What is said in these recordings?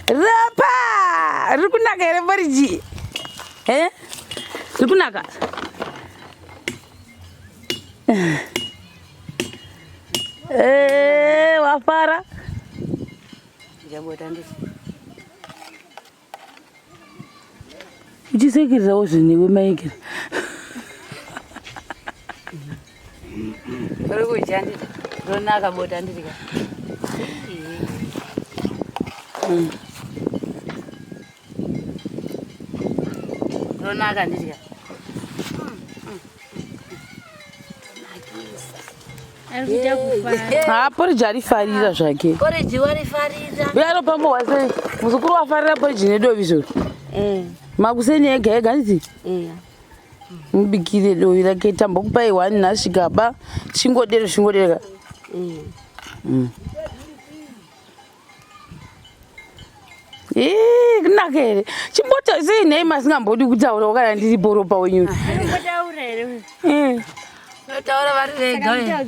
Ropa! Rukunaka ere Porridge. Rukunaka. Wafara. Ichisekirira ozvini wemaikira. Uri kujandira. Ronaka bota ndika. Ronaka ndika. Porridge arifarira zvake. Porridge warifarira. Buyaro pambo wase. Muzukuru wafarira Porridge neDovi zvoro. Makuseni ega ega nditi? Mubikire Dovi rake tambokupai 1 nhasi gaba. Chingodero. Kunakere. Chimbota sei nei masingambodi kutaura wakana ndiri Ropa wenyu. Ngotaura here. Ngotaura vari vega.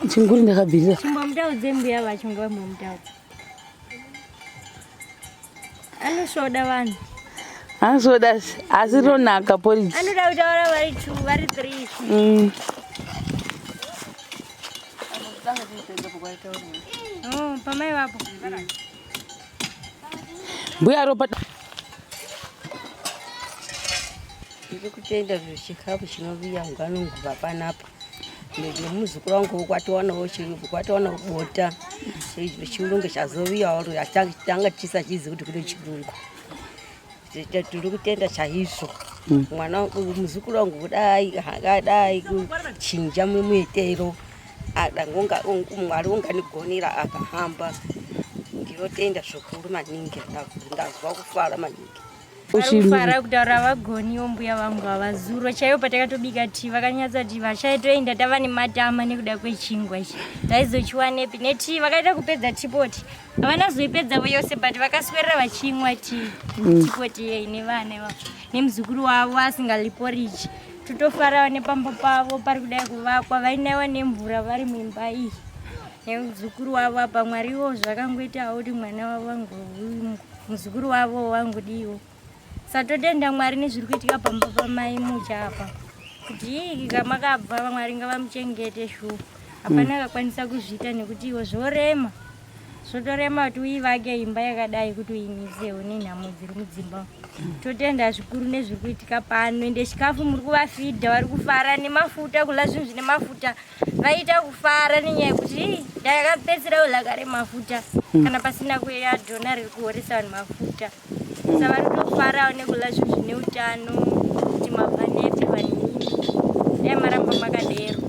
Chinguri ndakabvira. Chimbomutaudze mbuya vacho ngavamutaudze. Anosvoda vanhu. Anosoda asi ronaka Porridge. Anoda kutaura vari 2 vari 3. Pamai vapo. Mbuya Ropa. Ndiri kutenda zvechikafu chinoviya nganonguva panapa. Nemuzukuru wangu kwatowana chirungu kwatowana bota. Chirungu chazoviyawo atanga tisachizi kuti kune chirungu. Tiri kutenda chaizvo. Mwana muzukuru wangu kudai akadai kuchinja mumuitero. Adangonga Mwari unganigonera akahamba. Ndinotenda zvikuru maningi ndazwa kufara maningi. Varikufara kutaura vagoniwo mbuya vangu avazuro chaivo patakatobika tii vakanyatsa tii vachaitoenda tava nematama nekuda kwechingwa ichi taizochiwanepi netii vakaita kupedza tipoti havana zoipedzavo yose but vakaswerera vachimwa tii tipoti yei nevana nemuzukuru wavo asingali Porridge totofarawo nepambo pavo pari kudai kuvakwa vainaiwa nemvura vari muimba iyi nemuzukuru wavo apa Mwariwo zvakangoitawo kuti mwana wavo wangu muzukuru wavo wangudiwo satotenda Mwari nezviri kuitika pamba pamai mucha apa kuti kamakabva Mwari ngavamuchengete shuwa hapana akakwanisa kuzviita nekuti iwo zvorema zvotorema kuti uivake imba yakadai kuti uimisewo nenhamo dziri mudzimba totenda zvikuru nezviri kuitika pano ende chikafu muri kuvafidha vari kufara nemafuta kula zvinhu zvine mafuta vaita kufara nenyaya yekuti ndakapedzera ulaka remafuta kana pasina kuya dhona riri kuhoresa vanhu mafuta saka vari kutofarawo nekula zvinhu zvine utano kuti mabvanepi vanini dai maramba makadero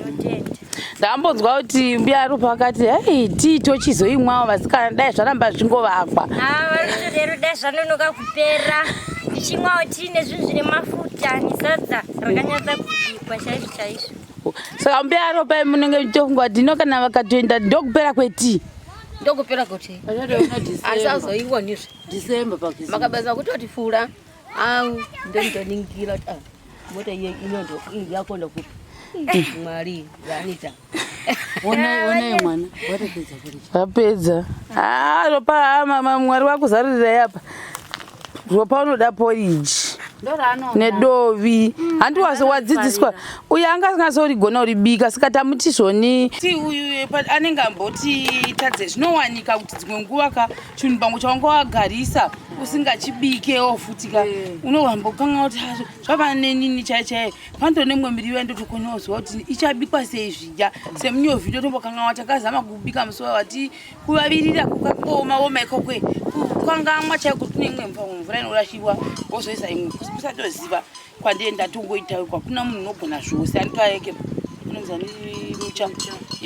totenda. Ndambonzwa kuti mbuya Ropa akati hey tii tochizoimwawo vasikana dai zvaramba zvingovakwa. Vari kutodero dai zvanonoka kupera tichimwawo tii nezvinhu zvine mafuta nesadza rakanyatsa kubikwa chaizvo. Saka mbuya Ropa munenge muchifunga kuti ndino kana vakatoenda ndokupera kwetii. Ndokupera kuti asazoiwonizve December pakisi makabasa kutoti fura au ndoningira mota iye inondo yakonda kupi Mwari zanita ona mwana watapedza Porridge wapedza Ropa mama Mwari wakuzarurira apa Ropa unoda Porridge neDovi handiwazo wadzidziswa uyu anga asingasorigona uribika saka tamuti zvoni ti uyu anenge amboti tadze zvinowanika kuti dzimwe nguva ka chinhu pangu chawanga wagarisa usingachibikewo futi ka unohambokanga kuti zvava nenini chaichai pando nemwe miriwo yandotokonyauzwa kuti ichabikwa sei zvidya semunyovhi totombokanga watakazama kubika musi wati kuvavirira kukakoma womaikokwe kwangamwa chaiko kunemwe mvura inorashiwa wozoisa imwe usatoziva kwandienda tongoita kwakuna munhu unogona zvose anditoayeke unonzani mucha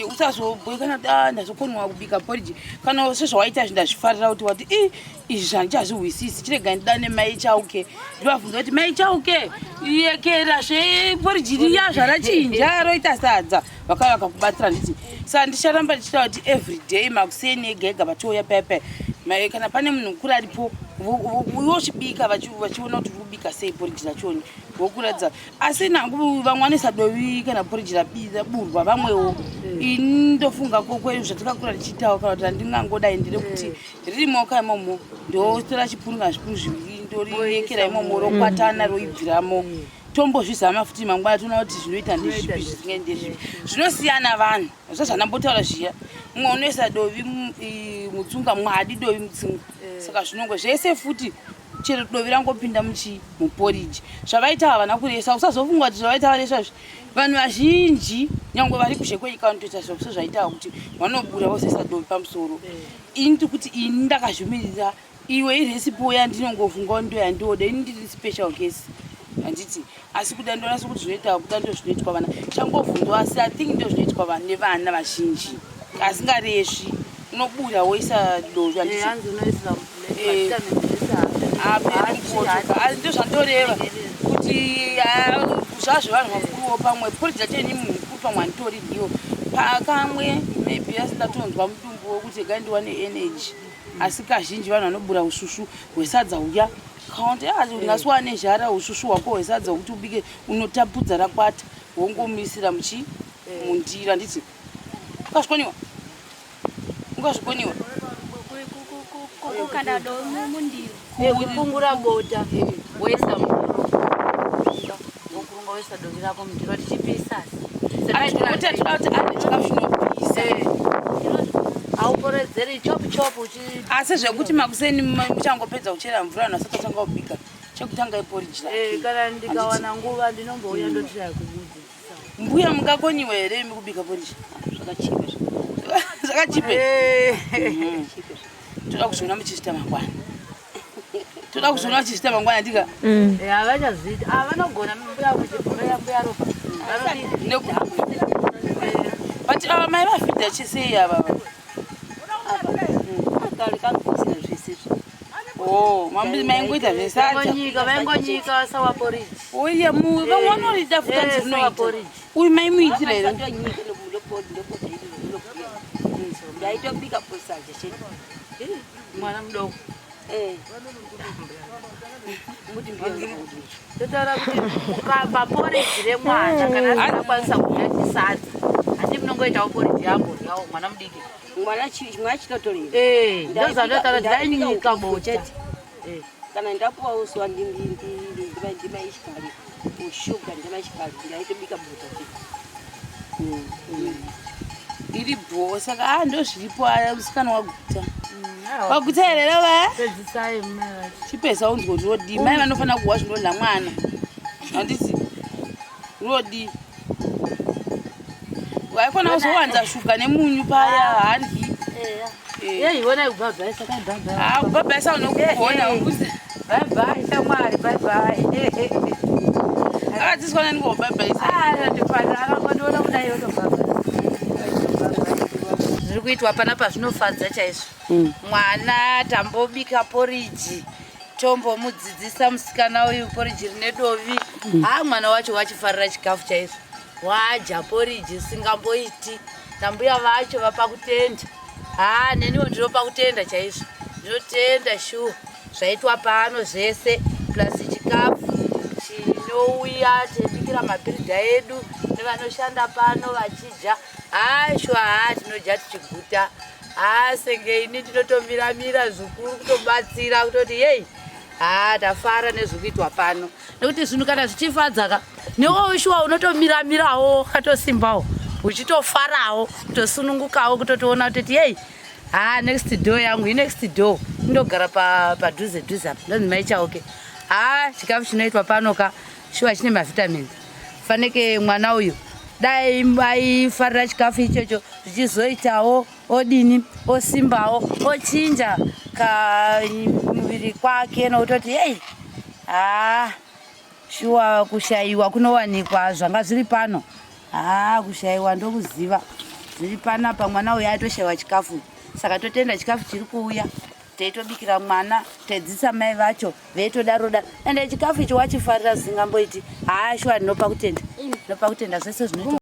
usazobhuya kana ndazokonwa kubika Porridge kana sezvawaita zvindazvifarira kuti wati izvi zvandichazvihwisisi chirega ndidane mai chauke ndivabvunza kuti mai chauke yekera zvePorridge riya zvarachinja roita sadza vakauya vakakubatsira nditi saka ndicharamba ndichita kuti everyday makuseni ega ega vachouya paipai kana pane munhu mukuru aripo vochibika vachiona kuti urikubika sei Porridge rachoni wokuradza asi nangu vamwanisa Dovi kana Porridge rabira burwa vamwewo indofunga kokwe zvatakakura tichitawo kana kuti ndingangodai ndiri kuti riri moka imomo ndotora chipunu kana zvipunu zviviri ndoriyekera imomo rokwatana roibviramo tombozvizama futi mangwana toona kuti zvinoita ndezvipi zvisingaende zvipi zvinosiyana vanhu zvazvanambotaura zviya mumwe unoisa Dovi mutsunga mwadi Dovi mutsunga saka zvinongwe zvese futi chero Dovi rangopinda muporridge zvavaita havana kuresa usazofunga kuti zvavaita varesva vanhu vazhinji nyangwe vari kushe kwenyika vanotoita zvose zvaitawa kuti vanobura vosesa Dovi pamusoro ini kuti ini ndakazvimirira iwe iresipo yandinongofunga ndoyandode ini ndiri special case handiti asi kuda ndonasa kuti zvinoitawa kuda ndo zvinoitwa vana changobvunzwa asi I think ndo zvinoitwa vanhu nevana vazhinji asingaresvi unobura woisa Dovi handiti ndo zvandoreva kuti zvazvo vanhu vakuruwo pamwe Porridge ateni munhu mukuru pamwe anditori ndiwo pakamwe maybe asingatonzwa mutumbu wokuti gandiwane energy asi kazhinji vanhu vanobura ushushu hwesadza uya kaunti ungasiwa nezhara ushushu hwako hwesadza wokuti ubike unotapudza rakwata wongomisira mundira nditi ungazvikoniwa kukanda Dovi mundiro kukungura bota woisa wokurunga woisa Dovi rako mundiro tichipisa auporedzeri chopu asi zvekuti makuseni muchangopedza kuchera mvura vanhu vasatotanga kubika chekutanga Porridge kana ndikawana nguva ndinombouya ndotiraya kubudzisa mbuya mungakonyiwa here mikubika Porridge zvakachipe toda kuzviona muchichita mangwana toda kuzviona muchichita mangwana ndika havachazviita vanogona mbuya mbuya Ropa but mai vafidha chisei ava maingoita zvesadza vaingonyika sawa Porridge oya vamwanorida futa dzinoita uyu maimuitira here ndaitobika posaje mwana mudoko totaura kuti ukapa Porridge remwana kana asingakwanisa kudya chisadza handi munongoitawo Porridge yako yawo mwana mudiki mwana chinotorera ndozvandotaura ndainyika bota kana ndapuwa uswa ndimaishikari ushuga ndimaishikari ndaitobika bota iri bho saka ndozviripo musikana waguta waguta here rava chipesa unzwa kuti rodi mai vanofanira kuwa zvinodla mwana handiti rodi waifana kuzowanza shuga nemunyu paya handyi kubhabhaisa unokugona bye shamwari bye akadzidziswa nani kobhabhaisa akangoona kudai yotobhabha zviri kuitwa panapa zvinofadza chaizvo mwana tambobika Porridge tombomudzidzisa musikana uyu Porridge rine Dovi mwana wacho wachifarira chikafu chaizvo wadya Porridge singamboiti tambuya vacho vapa kutenda neniwo ndinopa kutenda chaizvo ndinotenda shuwa zvaitwa pano zvese plus chikafu chinouya teibikira mabhiridha edu nevanoshanda pano vachidya shuwa tinodya tichiguta senge ini ndinotomiramira zvikuru kutobatsira kutoti yei tafara nezvikuitwa pano nekuti zvinhu kana zvichifadzaka newo shuwa unotomiramirawo katosimbawo uchitofarawo kutosunungukawo kutotoona kutoti yei next door yangu next door indogara padhuze apa ndozimaichaoke chikafu chinoitwa panoka shuwa chine mavitamins faneke mwana uyu dai aifarira chikafu ichocho zvichizoitawo odini osimbawo ochinja kamuviri kwake nokutoti yei shuwa kushayiwa kunowanikwa zvanga zviri pano kushayiwa ndokuziva zviri panapa mwana uyu atoshayiwa chikafu saka totenda chikafu chiri kuuya teitobikira mwana teidzidzisa mai vacho veitodaroda ende chikafu icho wachifarira zingamboiti shuwa ndinopa kutenda zvese zvinoitwa